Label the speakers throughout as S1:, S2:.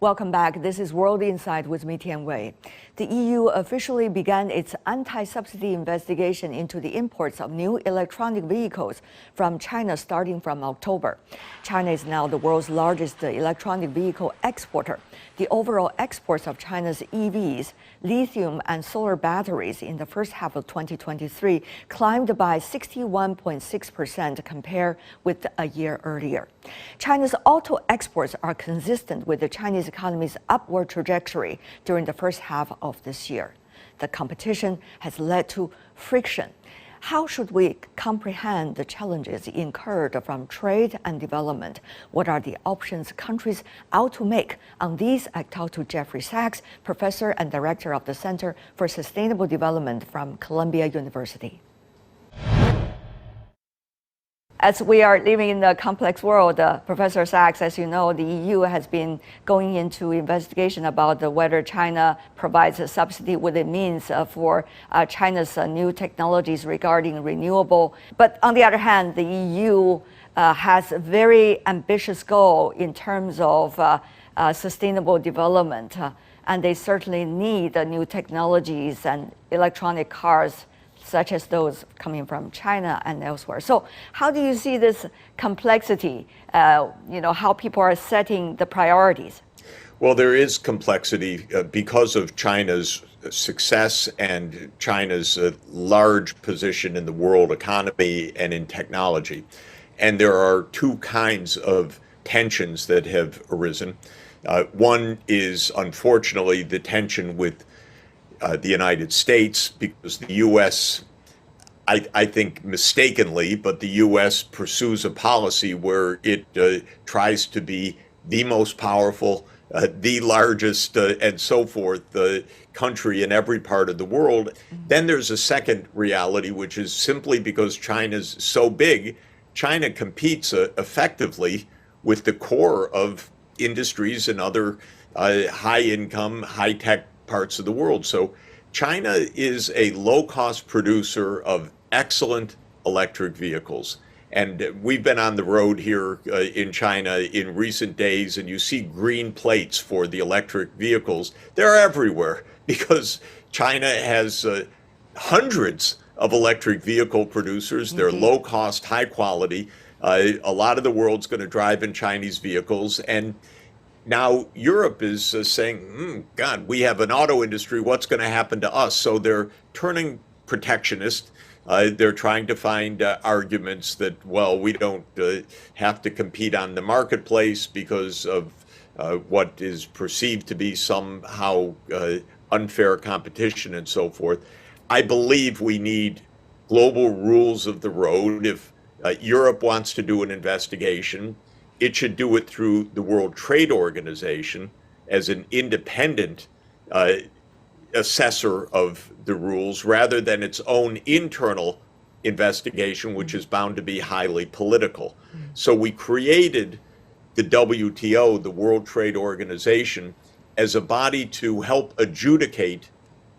S1: Welcome back. This is World Insight with me, Tian Wei. The EU officially began its anti-subsidy investigation into the imports of new electronic vehicles from China starting from October. China is now the world's largest electronic vehicle exporter. The overall exports of China's EVs, lithium and solar batteries in the first half of 2023 climbed by 61.6% compared with a year earlier. China's auto exports are consistent with the Chinese economy's upward trajectory during the first half of this year. The competition has led to friction. How should we comprehend the challenges incurred from trade and development? What are the options countries ought to make? On these, I talked to Jeffery Sachs, professor and director of the Center for Sustainable Development from Columbia University. As we are living in a complex world, Professor Sachs, as you know, the EU has been going into investigation about whether China provides a subsidy, what it means for China's new technologies regarding renewable. But on the other hand, the EU has a very ambitious goal in terms of sustainable development, and they certainly need new technologies and electronic cars such as those coming from China and elsewhere. So how do you see this complexity, how people are setting the priorities?
S2: Well, there is complexity because of China's success and China's large position in the world economy and in technology. And there are two kinds of tensions that have arisen. One is, unfortunately, the tension with the United States, because the U.S., I think mistakenly, but the U.S. pursues a policy where it tries to be the most powerful, the largest, and so forth, country in every part of the world. Then there's a second reality, which is simply because China's so big, China competes effectively with the core of industries and other high-income, high-tech parts of the world. So China is a low-cost producer of excellent electric vehicles. And we've been on the road here in China in recent days, and you see green plates for the electric vehicles. They're everywhere because China has hundreds of electric vehicle producers. They're low-cost, high-quality. A lot of the world's going to drive in Chinese vehicles. And now Europe is saying, God, we have an auto industry, what's going to happen to us? So they're turning protectionist. They're trying to find arguments that, well, we don't have to compete on the marketplace because of what is perceived to be somehow unfair competition and so forth. I believe we need global rules of the road. If Europe wants to do an investigation, it should do it through the World Trade Organization as an independent assessor of the rules rather than its own internal investigation, which is bound to be highly political. So we created the WTO, the World Trade Organization, as a body to help adjudicate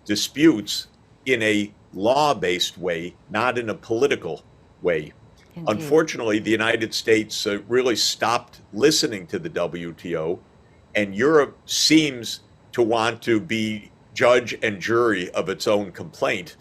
S2: disputes in a law-based way, not in a political way. Indeed. Unfortunately, the United States really stopped listening to the WTO, and Europe seems to want to be judge and jury of its own complaint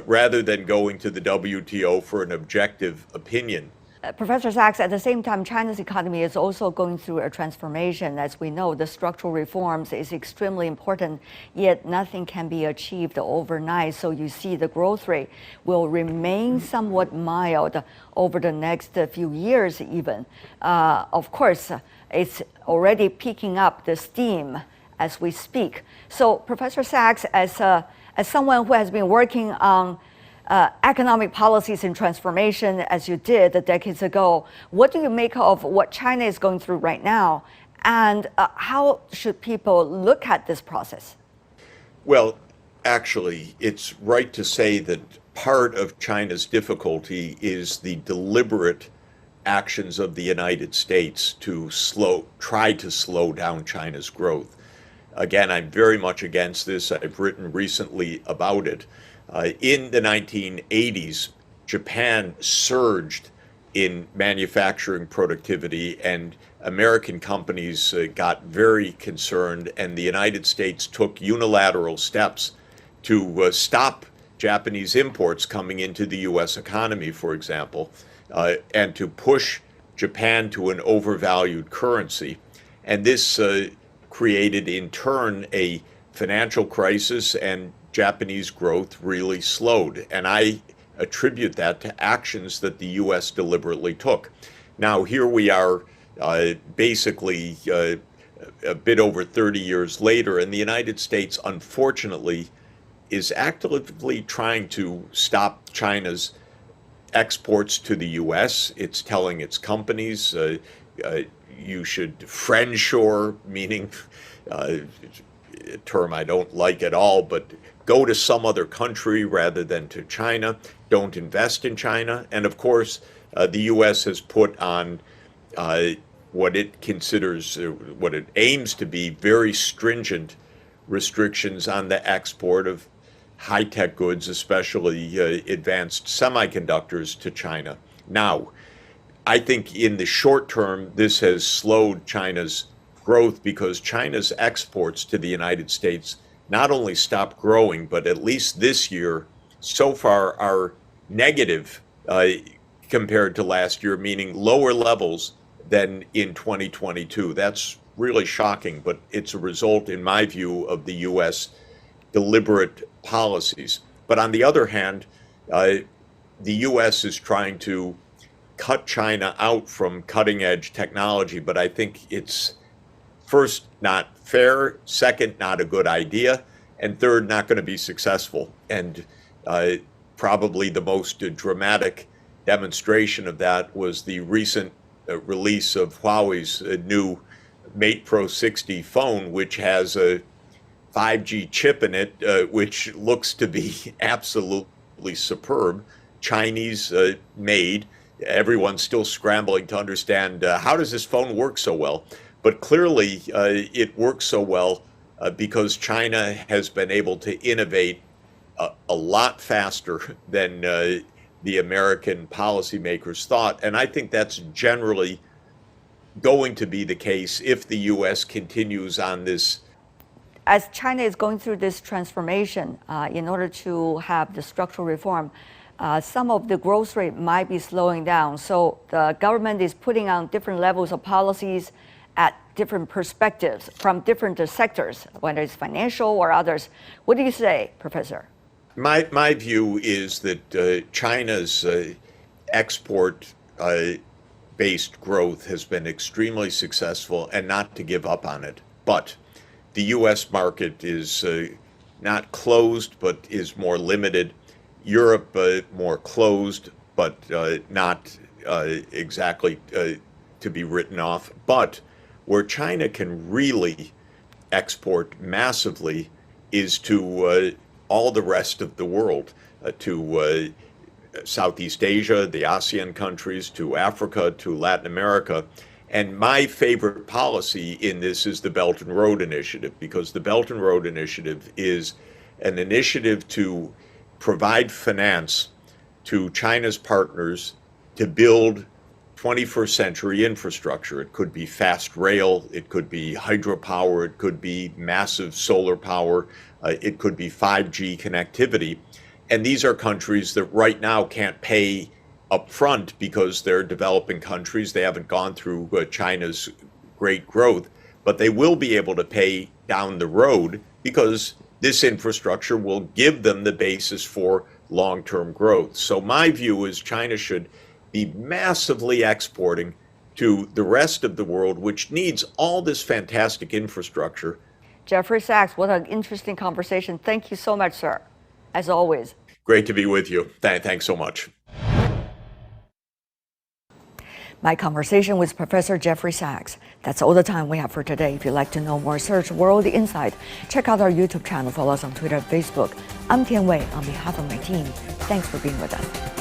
S2: rather than going to the WTO for an objective opinion.
S1: Professor Sachs, at the same time, China's economy is also going through a transformation. As we know, the structural reforms is extremely important, yet nothing can be achieved overnight. So you see the growth rate will remain somewhat mild over the next few years even. Of course, it's already picking up the steam as we speak. So Professor Sachs, as someone who has been working on economic policies and transformation, as you did decades ago, what do you make of what China is going through right now? And how should people look at this process?
S2: Well, actually, it's right to say that part of China's difficulty is the deliberate actions of the United States to try to slow down China's growth. Again, I'm very much against this. I've written recently about it. In the 1980s, Japan surged in manufacturing productivity and American companies got very concerned, and the United States took unilateral steps to stop Japanese imports coming into the U.S. economy, for example, and to push Japan to an overvalued currency. And this created, in turn, a financial crisis, and Japanese growth really slowed. And I attribute that to actions that the U.S. deliberately took. Now, here we are basically a bit over 30 years later, and the United States, unfortunately, is actively trying to stop China's exports to the U.S. It's telling its companies, you should friendshore, meaning a term I don't like at all, but go to some other country rather than to China. Don't invest in China. And of course, the U.S. has put on what it considers, what it aims to be very stringent restrictions on the export of high-tech goods, especially advanced semiconductors, to China. Now, I think in the short term, this has slowed China's growth because China's exports to the United States not only stopped growing, but at least this year, so far, are negative compared to last year, meaning lower levels than in 2022. That's really shocking, but it's a result, in my view, of the U.S. deliberate policies. But on the other hand, the U.S. is trying to cut China out from cutting-edge technology, but I think it's first, not fair, second, not a good idea, and third, not going to be successful. And probably the most dramatic demonstration of that was the recent release of Huawei's new Mate Pro 60 phone, which has a 5G chip in it, which looks to be absolutely superb, Chinese made. Everyone's still scrambling to understand how does this phone work so well? But clearly it works so well because China has been able to innovate a lot faster than the American policymakers thought. And I think that's generally going to be the case if the U.S. continues on this.
S1: As China is going through this transformation, in order to have the structural reform, some of the growth rate might be slowing down. So the government is putting on different levels of policies at different perspectives from different sectors, whether it's financial or others. What do you say, Professor?
S2: My view is that China's export-based growth has been extremely successful, and not to give up on it. But the U.S. market is not closed, but is more limited. Europe more closed, but not exactly to be written off. But where China can really export massively is to all the rest of the world, to Southeast Asia, the ASEAN countries, to Africa, to Latin America. And my favorite policy in this is the Belt and Road Initiative, because the Belt and Road Initiative is an initiative to provide finance to China's partners to build 21st century infrastructure. It could be fast rail, it could be hydropower, it could be massive solar power, it could be 5G connectivity. And these are countries that right now can't pay up front because they're developing countries. They haven't gone through China's great growth, but they will be able to pay down the road because this infrastructure will give them the basis for long-term growth. So my view is China should be massively exporting to the rest of the world, which needs all this fantastic infrastructure.
S1: Jeffery Sachs, what an interesting conversation. Thank you so much, sir, as always.
S2: Great to be with you. Thanks so much.
S1: My conversation with Professor Jeffery Sachs. That's all the time we have for today. If you'd like to know more, search World Insight. Check out our YouTube channel. Follow us on Twitter and Facebook. I'm Tian Wei on behalf of my team. Thanks for being with us.